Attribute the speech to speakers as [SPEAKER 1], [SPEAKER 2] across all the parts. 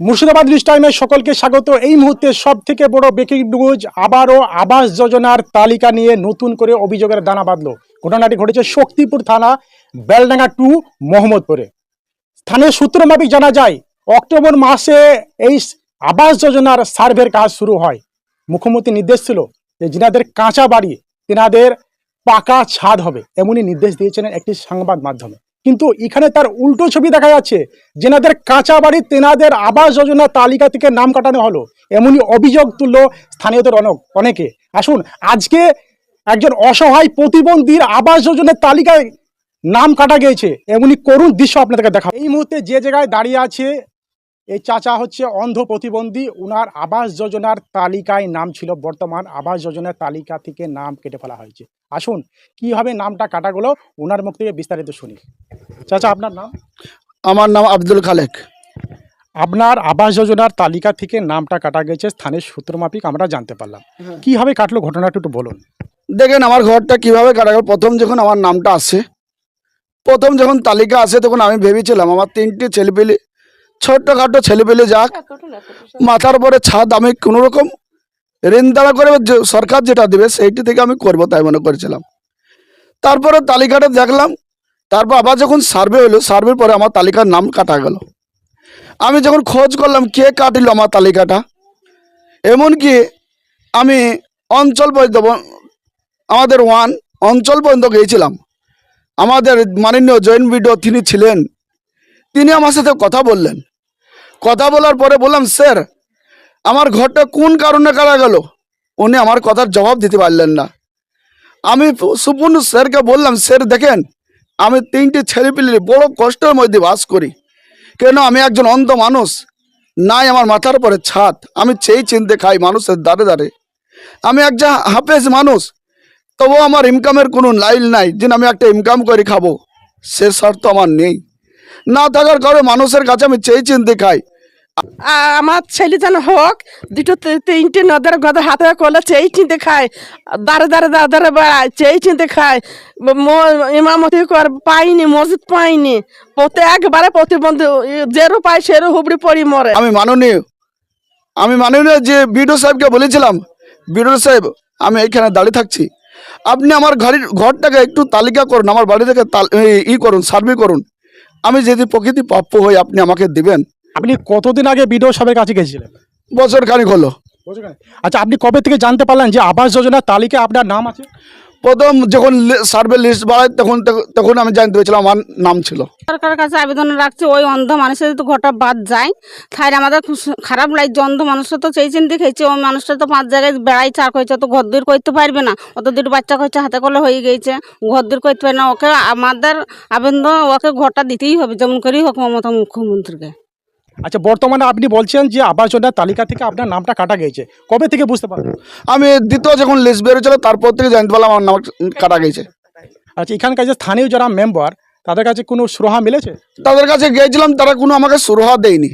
[SPEAKER 1] Murshidabad news টাইমে সকলকে স্বাগত। এই মুহূর্তে সব থেকে বড় ব্রেকিং নিউজ, আবারও আবাস যোজনার তালিকা নিয়ে নতুন করে অভিযোগের দানা বাঁধলো। ঘটনাটি ঘটেছে শক্তিপুর থানা বেলডাঙ্গা 2 মোহাম্মদপুরে। স্থানীয় সূত্র মাফিক জানা যায় অক্টোবর মাসে এই আবাস যোজনার সার্ভের কাজ শুরু হয়। মুখ্যমন্ত্রীর নির্দেশ ছিল যে যিনাদের কাঁচা বাড়ি তেনাদের পাকা ছাদ হবে, এমনই নির্দেশ দিয়েছিলেন একটি সংবাদ মাধ্যমে। কিন্তু এখানে তার উল্টো ছবি দেখা যাচ্ছে, যেনাদের কাঁচা বাড়ি তেনাদের আবাস যোজনার তালিকা থেকে নাম কাটানো হলো, এমনই অভিযোগ তুলল স্থানীয়দের অনেকে। আসুন, আজকে একজন অসহায় প্রতিবন্ধীর আবাস যোজনার তালিকায় নাম কাটা গিয়েছে, এমনই করুণ দৃশ্য আপনাদেরকে দেখা। এই মুহূর্তে যে জায়গায় দাঁড়িয়ে আছে এই চাচা হচ্ছে অন্ধ প্রতিবন্ধী। উনার আবাস যোজনার তালিকায় নাম ছিল, বর্তমান আবাস যোজনার তালিকা থেকে নাম কেটে ফেলা হয়েছে। আসুন কিভাবে নামটা কাটা গেল ওনার মুখ থেকে বিস্তারিত শুনি। চাচা, আপনার নাম?
[SPEAKER 2] আমার নাম আব্দুল খালেক।
[SPEAKER 1] আপনার আবাস যোজনার তালিকা থেকে নামটা কাটা গেছে, স্থানীয় সূত্র মাফিক আমরা জানতে পারলাম। কিভাবে কাটলো ঘটনাটা একটু বলুন।
[SPEAKER 2] দেখেন আমার ঘরটা কিভাবে কাটা গেল। প্রথম যখন আমার নামটা আসে, প্রথম যখন তালিকা আসে, তখন আমি ভেবেছিলাম আমার 3টি ছেলেপেলে, ছোট্টখাটো ছেলেপেলে যাক, মাথার উপরে ছাদ আমি কোনোরকম ঋণ দ্বারা করে সরকার যেটা দেবে সেইটি থেকে আমি করবো, তাই মনে করেছিলাম। তারপরে তালিকাটা দেখলাম, তারপর আবার যখন সার্ভে হলো, সার্ভের পরে আমার তালিকার নাম কাটা গেল। আমি যখন খোঁজ করলাম কে কাটিল আমার তালিকাটা, এমনকি আমি অঞ্চল পর্যন্ত, আমাদের অঞ্চল পর্যন্ত গিয়েছিলাম। আমাদের মাননীয় জয়েন্ট বিডিও তিনি ছিলেন, তিনি আমার সাথে কথা বললেন। কথা বলার পরে বললাম, স্যার আমার ঘরটা কোন কারণে কাটা গেল? উনি আমার কথার জবাব দিতে পারলেন না। আমি সুপূর্ণ স্যারকে বললাম, স্যার দেখেন আমি 3টি ছেলেপিলে বড় কষ্টের মধ্যে বাস করি, কেন আমি একজন অন্ধ মানুষ, নাই আমার মাথার উপরে ছাদ, আমি চেয়ে চিনতে খাই মানুষের দ্বারে দ্বারে, আমি একজন হাফেজ মানুষ, তবুও আমার ইনকামের কোনো লাইন নাই যে আমি একটা ইনকাম করে খাবো, সে শর্ত আমার নেই। না থাকার কারণে মানুষের কাছে আমি চেয়ে চিনতে খাই।
[SPEAKER 3] আমার ছেলে যেন হোক, দুটো 3টে নদের গদের হাতে করলে চেয়ে চিনতে খায়, দাঁড়ে দাঁড়ে দাঁড়ে দাঁড়ে বেড়ায়, চেয়ে চিনতে খায়। ইমামতি পাইনি, মসজিদ পাইনি, একবারে প্রতিবন্ধী, যেরও পাই সেরও হুবড়ি পড়ি মরে।
[SPEAKER 2] আমি মাননীয় যে বিডিও সাহেবকে বলেছিলাম, বিডিও সাহেব আমি এইখানে দাঁড়িয়ে থাকছি, আপনি আমার ঘরটাকে একটু তালিকা করুন, আমার বাড়ি থেকে করুন, সার্ভে করুন, আমি যদি প্রকৃতি প্রাপ্য হই আপনি আমাকে দিবেন।
[SPEAKER 1] আপনি কতদিন আগে বিডিও সাহেবের কাছে গেছিলেন?
[SPEAKER 2] বছর খানিক হলো।
[SPEAKER 1] আচ্ছা, আপনি কবে থেকে জানতে পারলেন যে আবাস যোজনার তালিকায় আপনার নাম আছে?
[SPEAKER 2] প্রথম যখন সার্ভে লিস্ট বাড়ায় তখন আমি জানতে পেরেছিলাম আমার নাম ছিল।
[SPEAKER 4] সরকারের কাছে আবেদন রাখছে, ওই অন্ধ মানুষের যদি ঘরটা বাদ যায় তাহলে আমাদের খুব খারাপ লাগছে। অন্ধ মানুষটা তো সেই চিন্তা খেয়েছে, ওই মানুষটা তো 5 জায়গায় বেড়াই চার করছে, তো ঘর দূর করতে পারবে না, অত 2 বাচ্চা করছে, হাতে করলে হয়ে গেছে, ঘর দূর করতে পারে না। ওকে আমাদের আবেদন, ওকে ঘরটা দিতেই হবে, যেমন করেই হোক মমতা মুখ্যমন্ত্রীকে।
[SPEAKER 1] আচ্ছা, বর্তমানে আপনি বলছেন যে আবাস যোজনার তালিকা থেকে আপনার নামটা কাটা গেছে, কবে থেকে বুঝতে পারলেন?
[SPEAKER 2] আমি দ্বিতীয় যখন লিস্ট বেরোচ্ছিল তারপর থেকে জানতে পারলাম আমার নাম কাটা গেছে।
[SPEAKER 1] আচ্ছা, এখানকার যে স্থানীয় যারা মেম্বার তাদের কাছে কোনো সুরাহা মিলেছে?
[SPEAKER 2] তাদের কাছে গিয়েছিলাম, তারা কোনো আমাকে সুরাহা দেয়নি।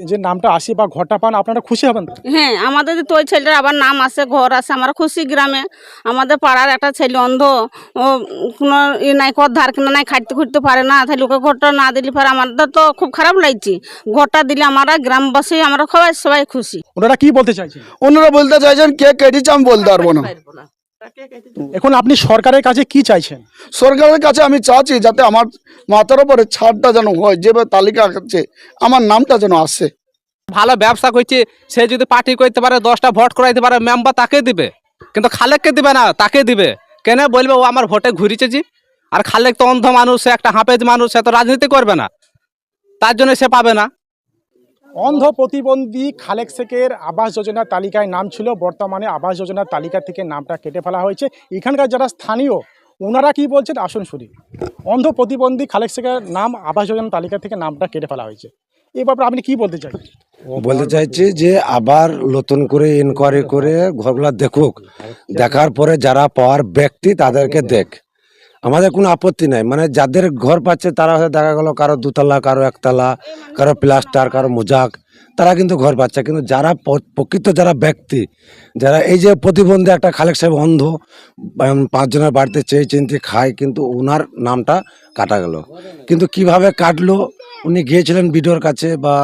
[SPEAKER 1] যে নামটা আসে বা ঘরটা পান, আপনারা খুশি হবেন তো?
[SPEAKER 4] হ্যাঁ, আমাদের তো ওই ছেলেটার আবার নাম আছে, ঘর আছে, আমরা খুশি। গ্রামে আমাদের পাড়ার একটা ছেলে অন্ধ, ও কোনো নাই, কর ধার কিনা নাই, খাটতে খুঁটতে পারে না, তাহলে ওকে ঘরটা না দিলে পারে আমাদের তো খুব খারাপ লাগছে। ঘরটা দিলে আমরা গ্রামবাসী আমরা সবাই খুশি।
[SPEAKER 1] ওনারা কি বলতে চাইছেন?
[SPEAKER 2] ওনারা বলতে চাইছেন কে কেটেছে আমি বলতে পারবো না।
[SPEAKER 1] এখন আপনি সরকারের কাছে কি চাইছেন?
[SPEAKER 2] সরকারের কাছে আমি চাচ্ছি যাতে আমার মাথার উপরে ছাড়টা যেন হয়, যেভাবে তালিকা আছে আমার নামটা যেন আসে।
[SPEAKER 5] ভালো ব্যবসা করছে, সে যদি পার্টি করতে পারে, 10টা ভোট করাইতে পারে, মেম্বার তাকে দিবে, কিন্তু খালেককে দিবে না। তাকে দিবে কেন? বলবে ও আমার ভোটে ঘুরিছে জি। আর খালেক তো অন্ধ মানুষ, সে একটা হাফেজ মানুষ, সে তো রাজনীতি করবে না, তার জন্য সে পাবে না।
[SPEAKER 1] অন্ধ প্রতিবন্ধী খালেক শেখের আবাস যোজনার তালিকায় নাম ছিল, বর্তমানে আবাস যোজনার তালিকা থেকে নামটা কেটে ফেলা হয়েছে। এখানকার যারা স্থানীয় ওনারা কি বলছেন আসুন শুনি। অন্ধ প্রতিবন্ধী খালেক শেখের নাম আবাস যোজনার তালিকা থেকে নামটা কেটে ফেলা হয়েছে, এই ব্যাপারে আপনি কি বলতে চাই?
[SPEAKER 6] বলতে চাইছি যে আবার নতুন করে ইনকোয়ারি করে ঘরগুলা দেখুক, দেখার পরে যারা পাওয়ার ব্যক্তি তাদেরকে দেখ, আমাদের কোনো আপত্তি নাই। মানে যাদের ঘর পাচ্ছে তারা হয়তো দেখা গেল কারো 2তলা, কারো 1তলা, কারো প্লাস্টার, কারো মোজাক, তারা কিন্তু ঘর পাচ্ছে। কিন্তু যারা প্রকৃত যারা ব্যক্তি, যারা এই যে প্রতিবন্ধী একটা খালেক সাহেব অন্ধ, 5 জনের বাড়িতে চেয়ে চিনতে খায়, কিন্তু ওনার নামটা কাটা গেল। কিন্তু কিভাবে কাটলো, উনি গিয়েছিলেন বিডিওর কাছে বা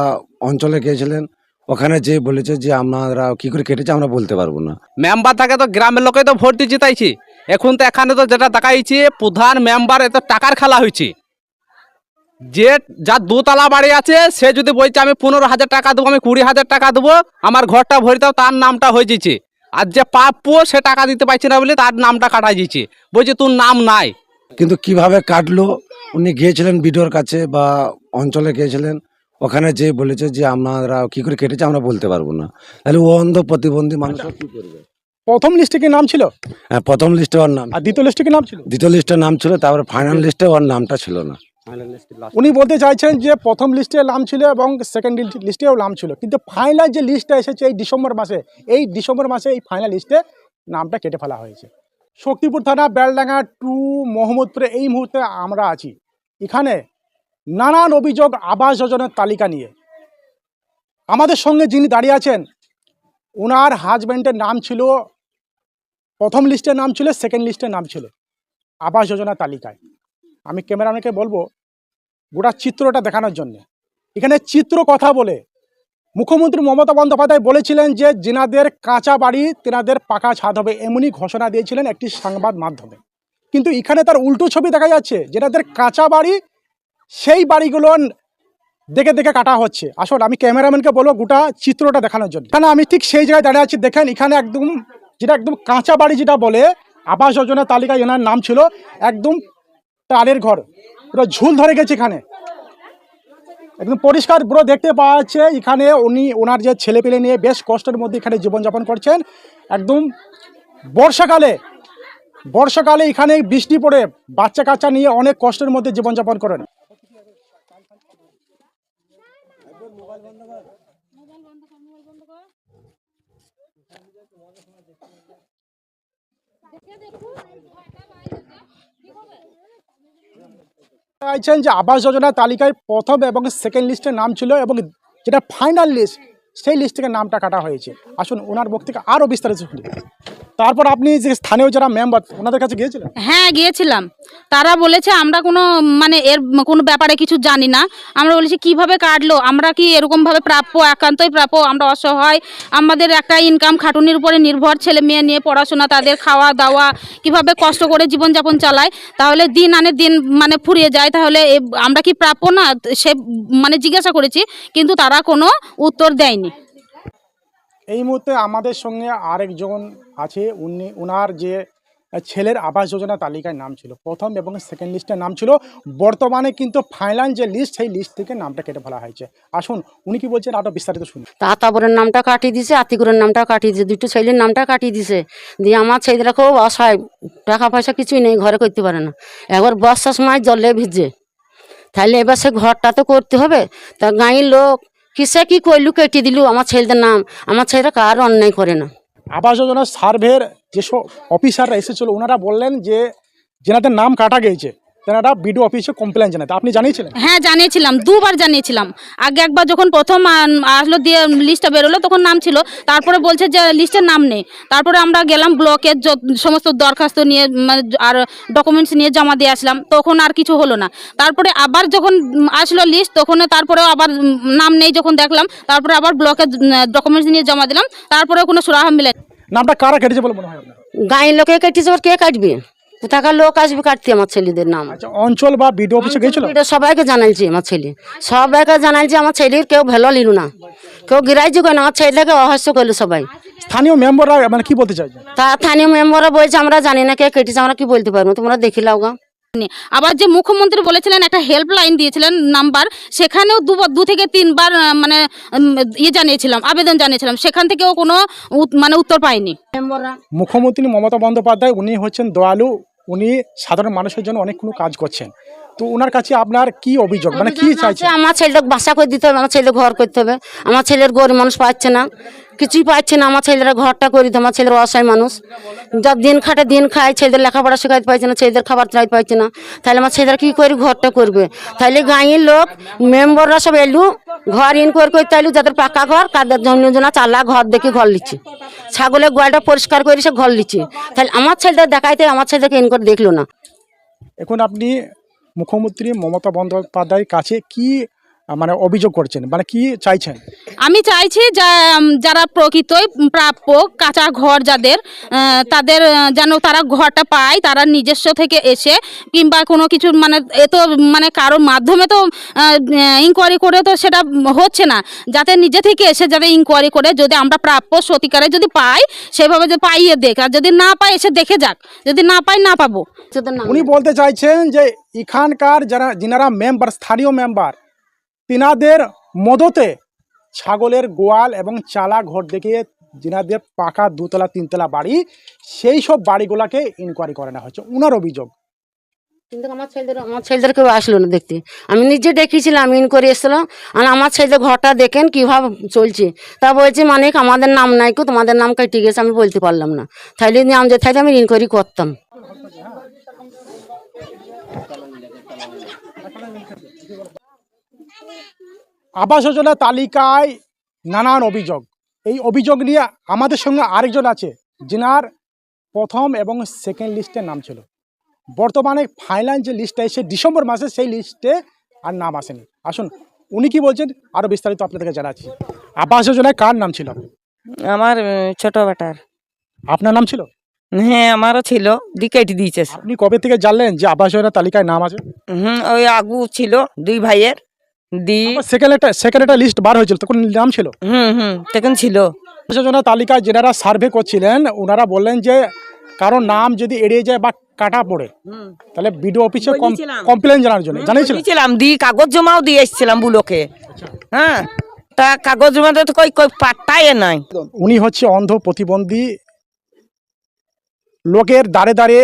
[SPEAKER 6] অঞ্চলে গিয়েছিলেন, ওখানে যে বলেছে যে আমরা কি করে কেটেছে আমরা বলতে পারবো না।
[SPEAKER 5] মেম্বার থাকে তো গ্রামের লোকে তো ভোট দিয়ে জিতাইছি। এখন তো এখানে তো যেটা দেখাইছে প্রধান মেম্বার এত টাকার খেলা হয়েছে। যে যার দোতলা বাড়ি আছে সে যদি বলছে আমি 15,000 টাকা দেবো, আমি 20,000 টাকা দেবো, আমার ঘরটা ভরে দাও, তার নামটা হয়ে যাচ্ছে। আর যে প্রাপ্য সে টাকা দিতে পারছে না বলে তার নামটা কাটা যাচ্ছে, বলছে তোর নাম নাই।
[SPEAKER 6] কিন্তু কিভাবে কাটলো, উনি গিয়েছিলেন বিডিওর কাছে বা অঞ্চলে গিয়েছিলেন, ওখানে যে বলেছে যে আমরা কি করে কেটেছে আমরা বলতে পারবো না। তাহলে ও অন্ধ প্রতিবন্ধী মানুষ কি করবে?
[SPEAKER 1] প্রথম লিস্টে কি নাম ছিল
[SPEAKER 6] হ্যাঁ, প্রথম লিস্টে ওর নাম,
[SPEAKER 1] আর দ্বিতীয় লিস্টে কি নাম ছিল?
[SPEAKER 6] দ্বিতীয় লিস্টে নাম ছিল, তারপরে ফাইনাল লিস্টে ওর নামটা ছিল না।
[SPEAKER 1] উনি বলতে চাইছেন যে প্রথম লিস্টে নাম ছিল এবং সেকেন্ড লিস্টেও নাম ছিল, কিন্তু ফাইনাল যে লিস্টটা এসেছে এই ডিসেম্বর মাসে, এই ফাইনাল লিস্টে নামটা কেটে ফেলা হয়েছে। শক্তিপুর থানা বেলডাঙ্গা 2 মোহাম্মদপুরে এই মুহূর্তে আমরা আছি। এখানে নানান অভিযোগ আবাস যোজনার তালিকা নিয়ে। আমাদের সঙ্গে যিনি দাঁড়িয়ে আছেন ওনার হাজব্যান্ডের নাম ছিল, প্রথম লিস্টের নাম ছিল, সেকেন্ড লিস্টের নাম ছিল আবাস যোজনার তালিকায়। আমি ক্যামেরাম্যানকে বলবো গোটা চিত্রটা দেখানোর জন্য। এখানে চিত্র কথা বলে মুখ্যমন্ত্রী মমতা বন্দ্যোপাধ্যায় বলেছিলেন যে যেনাদের কাঁচা বাড়ি তেনাদের পাকা ছাদ হবে, এমনই ঘোষণা দিয়েছিলেন একটি সংবাদ মাধ্যমে। কিন্তু এখানে তার উল্টো ছবি দেখা যাচ্ছে, যেনাদের কাঁচা বাড়ি সেই বাড়িগুলো দেখে দেখে কাটা হচ্ছে। আসলে আমি ক্যামেরাম্যানকে বলবো গোটা চিত্রটা দেখানোর জন্য। এখানে আমি ঠিক সেই জায়গায় দাঁড়িয়ে আছি, দেখেন এখানে একদম কাঁচা বাড়ি যেটা বলে আবাস যোজনার তালিকায় এনার নাম ছিল, একদম টালের ঘর, পুরো ঝুল ধরে গেছে। এখানে একদম পরিষ্কার পুরো দেখতে পাওয়া যাচ্ছে এখানে উনি ওনার যে ছেলে পেলে নিয়ে বেশ কষ্টের মধ্যে এখানে জীবনযাপন করছেন। একদম বর্ষাকালে এখানে বৃষ্টি পড়ে বাচ্চা কাচ্চা নিয়ে অনেক কষ্টের মধ্যে জীবনযাপন করেন। চাইছেন যে আবাস যোজনার তালিকায় প্রথম এবং সেকেন্ড লিস্টের নাম ছিল এবং যেটা ফাইনাল লিস্ট সেই লিস্ট থেকে নামটা কাটা হয়েছে। আসুন ওনার মুখ থেকে আরও বিস্তারিত শুনি। তারপর আপনি যে স্থানীয় যারা মেম্বার ওনাদের কাছে গিয়েছিলেন?
[SPEAKER 4] হ্যাঁ গিয়েছিলাম। তারা বলেছে আমরা কোনো এর কোনো ব্যাপারে কিছু জানি না। আমরা বলেছি কিভাবে কাটলো, আমরা কি এরকমভাবে প্রাপ্য, একান্তই প্রাপ্য, আমরা অসহায়, আমাদের একটা ইনকাম খাটুনির উপরে নির্ভর, ছেলে মেয়ে নিয়ে পড়াশোনা, তাদের খাওয়া দাওয়া, কিভাবে কষ্ট করে জীবনযাপন চালায়, তাহলে দিন আনে দিন ফুরিয়ে যায়, তাহলে আমরা কি প্রাপ্য না, সে জিজ্ঞাসা করেছি, কিন্তু তারা কোনো উত্তর দেয়নি।
[SPEAKER 1] এই মুহূর্তে আমাদের সঙ্গে আরেকজন আছে, ওনার যে ছেলের আবাস যোজনা তালিকায় নাম ছিল, প্রথম এবং সেকেন্ড লিস্টের নাম ছিল, বর্তমানে কিন্তু ফাইনাল যে লিস্ট সেই লিস্ট থেকে নামটা কেটে ফেলা হয়েছে। আসুন উনি কি বলছেন আরো বিস্তারিত শুনুন।
[SPEAKER 7] তাতাবরের নামটা কাটিয়ে দিছে, আতিকুরের নামটা কাটিয়ে দিছে, দুটো ছেলের নামটা কাটিয়ে দিছে। দিয়ে আমার ছেলেরা খুব অসহায়, টাকা পয়সা কিছুই নেই, ঘরে করতে পারে না, একবার বর্ষার সময় জলে ভিজে, তাহলে এবার সে ঘরটা তো করতে হবে। তা গাঁয়ের লোক কিসে কি করলু, কেটে দিলু আমার ছেলেদের নাম, আমার ছেলেরা কার অন্যায় করে না।
[SPEAKER 1] আবাস যোজনার সার্ভের যেসব অফিসাররা এসেছিল ওনারা বললেন যে যেনাদের নাম কাটা গিয়েছে তেনারা বিডিও অফিসে কমপ্লেন জানাতে। আপনি জানিয়েছিলেন?
[SPEAKER 4] হ্যাঁ জানিয়েছিলাম, দুবার জানিয়েছিলাম। আগে একবার যখন প্রথম আসলো দিয়ে লিস্টটা বেরোলো তখন নাম ছিল, তারপরে বলছে যে লিস্টের নাম নেই। তারপরে আমরা গেলাম ব্লকের সমস্ত দরখাস্ত নিয়ে আর ডকুমেন্টস নিয়ে জমা দিয়ে আসলাম, তখন আর কিছু হলো না। তারপরে আবার যখন আসলো লিস্ট তখন তারপরেও আবার নাম নেই যখন দেখলাম, তারপরে আবার ব্লকের ডকুমেন্টস নিয়ে জমা দিলাম, তারপরেও কোনো সুরাহা মিলে।
[SPEAKER 1] নামটা কারা কেটেছে বলে মনে হয় আপনার?
[SPEAKER 7] গাঁয়ের লোকে কেটেছে, কে কাটবে, কোথাকার লোক আসবে কাটতে আমার ছেলেদের নাম।
[SPEAKER 1] আচ্ছা, অঞ্চল বা বিডিও অফিসে গিয়েছিল?
[SPEAKER 7] এটা সবাইকে জানাইছি, আমার ছেলে সবাইকে জানাইছি, আমার ছেলের কেউ ভেলো লিলু না, কেউ গিরাইছে কেন, আমার ছেলেকে অহাস্য করলো সবাই।
[SPEAKER 1] স্থানীয় মেম্বাররা কি বলতে চাইছেন?
[SPEAKER 7] তা স্থানীয় মেম্বাররা বলছে আমরা জানি না কে কেটেছে, আমরা কি বলতে পারবো, তোমরা দেখিলাও গা।
[SPEAKER 4] আবার যে মুখ্যমন্ত্রী বলেছিলেন একটা হেল্পলাইন দিয়েছিলেন নাম্বার, সেখানেও 2 থেকে 3 বার জানিয়েছিলাম, আবেদন জানিয়েছিলাম, সেখান থেকেও কোনো উত্তর পাইনি।
[SPEAKER 1] মুখ্যমন্ত্রী মমতা বন্দ্যোপাধ্যায় উনি হচ্ছেন দয়ালু, উনি সাধারণ মানুষের জন্য অনেক কোনো কাজ করছেন। তো ওনার কাছে আপনার কি অভিযোগ, কি চাইছেন?
[SPEAKER 7] আমার ছেলেটাকে বাসা করে দিতে হবে, আমার ছেলে ঘর করতে হবে, আমার ছেলের গরিব মানুষ পাচ্ছে না, কিছুই পাচ্ছে না, আমার ছেলেরা ঘরটা করে দিতে, আমার ছেলের অসহায় মানুষ, যা দিন খাটে দিন খায়, ছেলেদের লেখাপড়া শেখাতে পারছে না, ছেলেদের খাবার চাইতে পারছে না, তাহলে আমার ছেলেরা কি করে ঘরটা করবে? তাহলে গাঁয়ের লোক মেম্বাররা সব এলু, ঘর ইনকোয়ারি করতে এলু, যাদের পাকা ঘর, কাদের জন্য চালা ঘর দেখে ঘর লিচ্ছে, ছাগলের গোয়ালটা পরিষ্কার করে সে ঘর লিচ্ছে, তাহলে আমার ছেলেদের দেখাইতে আমার ছেলেদেরকে ইনকোয়ারি দেখলো না।
[SPEAKER 1] এখন আপনি মুখ্যমন্ত্রী মমতা বন্দ্যোপাধ্যায়ের কাছে কি মানে অভিযোগ করছেন, মানে কি চাইছেন?
[SPEAKER 4] আমি চাইছি যারা প্রকৃতই প্রাপ্য কাঁচা ঘর যাদের তাদের যেন তারা ঘরটা পায়, তারা নিজস্ব থেকে এসে কিংবা কোনো কিছু মানে এ তো মানে কারোর মাধ্যমে তো ইনকোয়ারি করে তো সেটা হচ্ছে না, যাতে নিজে থেকে এসে যাতে ইনকোয়ারি করে যদি আমরা প্রাপ্য সত্যিকারে যদি পাই সেভাবে যে পাইয়ে দেখ, আর যদি না পাই এসে দেখে যাক, যদি না পাই না পাবো।
[SPEAKER 1] উনি বলতে চাইছেন যে এখানকার যিনারা মেম্বার, স্থানীয় মেম্বার, তিনাদের মদতে ছাগলের গোয়াল এবং চালা ঘর দেখিয়ে যিনাদের পাকা 2তলা 3তলা বাড়ি, সেই সব বাড়িগুলোকে ইনকোয়ারি করে নেওয়া হচ্ছে, উনার অভিযোগ।
[SPEAKER 7] কিন্তু আমার ছেলেদের কেউ আসলো না দেখতে। আমি নিজে দেখিয়েছিলাম, আমি ইনকোয়ারি এসেছিলাম, আর আমার ছেলেদের ঘরটা দেখেন কীভাবে চলছে। তা বলছে মানে আমাদের নাম নাই, কো তোমাদের নাম কেটে গেছে, আমি বলতে পারলাম না। তাইলে নাম যে থাকলে আমি ইনকোয়ারি করতাম।
[SPEAKER 1] আবাস যোজনা তালিকায় নানান অভিযোগ, এই অভিযোগ নিয়ে আমাদের সঙ্গে আরেকজন আছে যিনার প্রথম এবং সেকেন্ড লিস্টে নাম ছিল। বর্তমানে ফাইনাল যে লিস্টটা এসে ডিসেম্বর মাসে, সেই লিস্টে আর নাম আসেনি। আসুন উনি কি বলছেন আরো বিস্তারিত আপনাদেরকে জানাচ্ছি। আবাস যোজনায় কার নাম ছিল?
[SPEAKER 8] আমার ছোট বেটার।
[SPEAKER 1] আপনার নাম ছিল?
[SPEAKER 8] হ্যাঁ আমারও ছিল, কেটে দিয়েছে।
[SPEAKER 1] আপনি কবে থেকে জানলেন যে আবাস যোজনা তালিকায় নাম আছে?
[SPEAKER 8] ওই আগু ছিল দুই ভাইয়ের
[SPEAKER 1] সেকেন্ড একটা লিস্ট বার হয়েছিল, তখন নাম ছিল?
[SPEAKER 8] তখন ছিল।
[SPEAKER 1] আবাস যোজনা তালিকায় যারা সার্ভে করছিলেন ওনারা বললেন যে কারো নাম যদি এড়িয়ে যায় বা কাটা পড়ে তাহলে বিডিও অফিসে কমপ্লেন জানার জন্য জানিয়েছিলাম।
[SPEAKER 8] কাগজ জমাও দিয়ে এসেছিলাম বুলোকে। হ্যাঁ, তা কাগজ জমা তো কই পাত্তাই নাই।
[SPEAKER 1] উনি হচ্ছে অন্ধ প্রতিবন্ধী, লোকের দাঁড়ে দাঁড়ে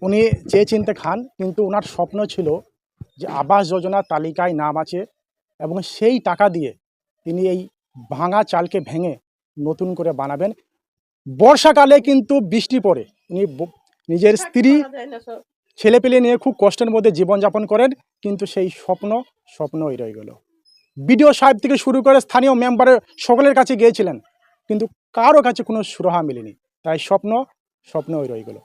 [SPEAKER 1] উনি চেয়ে চিনতে খান, কিন্তু ওনার স্বপ্ন ছিল যে আবাস যোজনা তালিকায় নাম আছে এবং সেই টাকা দিয়ে তিনি এই ভাঙা চালকে ভেঙে নতুন করে বানাবেন। বর্ষাকালে কিন্তু বৃষ্টি পড়ে, উনি নিজের স্ত্রী ছেলেপেলে নিয়ে খুব কষ্টের মধ্যে জীবনযাপন করেন, কিন্তু সেই স্বপ্নই রয়ে গেল। বিডিও সাহেব থেকে শুরু করে স্থানীয় মেম্বারের সকলের কাছে গিয়েছিলেন, কিন্তু কারো কাছে কোনো সুরাহা মেলেনি, তাই স্বপ্নই রয়ে গেল।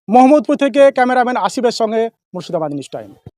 [SPEAKER 1] মোহাম্মদপুর থেকে ক্যামেরাম্যান আসিফের সঙ্গে মুর্শিদাবাদ নিউজ টাইম।